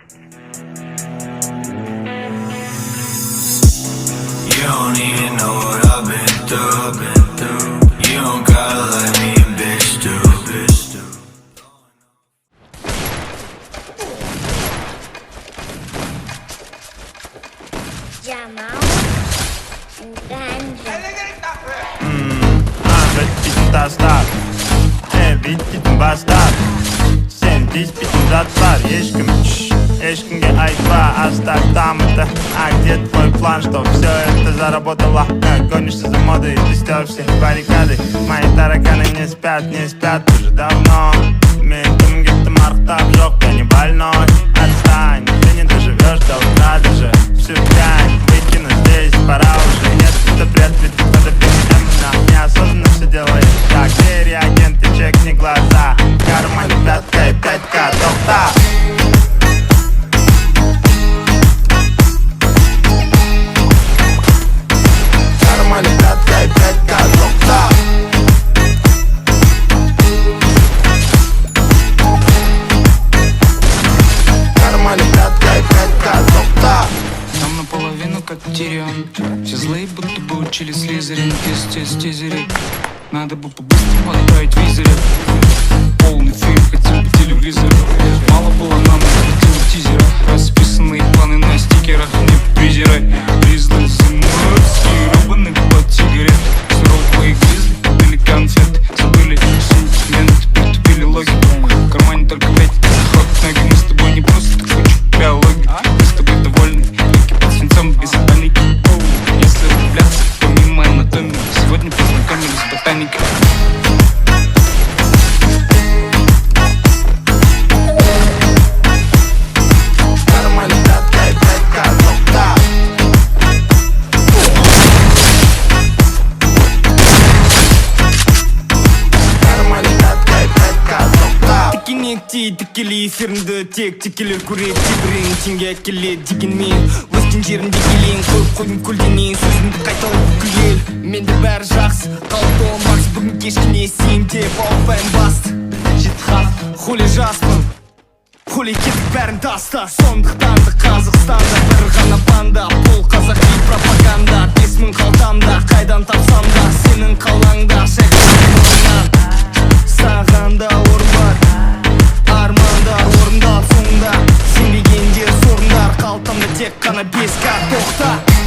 You don't even know what I've been through. You don't gotta let me a bitch do. Jamal Ganja. Ahmet bitin taslar. Evet bitin bastar. Sen diz bitin zatlar. Ешкімге айтпа, оставь там это. А где твой план, что все это заработало? Гонишься за модой, ты стер все баррикады. Мои тараканы не спят уже давно. Мен кімге марқтап жоқ, я не больной. Отстань, ты не доживешь до утра даже. Всю дрянь выкину здесь, пора уже. Нет, это бред, ведь ты подопечный именно. Неосознанно все делаешь. Так, где реагенты, чекни глаза. В кармане пятка и 5К, топ-та. Как Тирион. Все злые, будто бы учили Слизерин. Тизерить. Надо бы по-быстрому отправить визоры. Полный фильм хотел по телевизору. Мало было нам, хватило тизера. Расписанные планы на стикерах. Не презирай. Признал зиморские рыбаны под сигарет. Суровые гризли, купили конфет. Забыли сентимент, притупили логику. В кармане только 5 ход ноги. Мы с тобой не просто кучу биологии. Мы с тобой довольны. Без паники. Если влюбляться, помимо анатомии. Сегодня познакомились с ботаникой. Текелі эфиріңді тек текелер көреді тебірің теңге әкеледі дегенмен өскен жерінде келең қойып қойдың көлденең сөзімді қайталап бүкіл ел менде бәрі жақсы қалыпты макс бүгін кешкіне сен деп ауыппайым басты жеті хат хули жаспын хули кетік бәрін таста сондықтан да Қазақстанда бір ғана банда бұл қазақи пропаганда 5000 қалтамда қайдан тапсам да сенің қалаңда шайқалыңнан саған да орын бар армандар орындап соңында сенбеген жер сорындар қалтамда тек қана 5К тоқта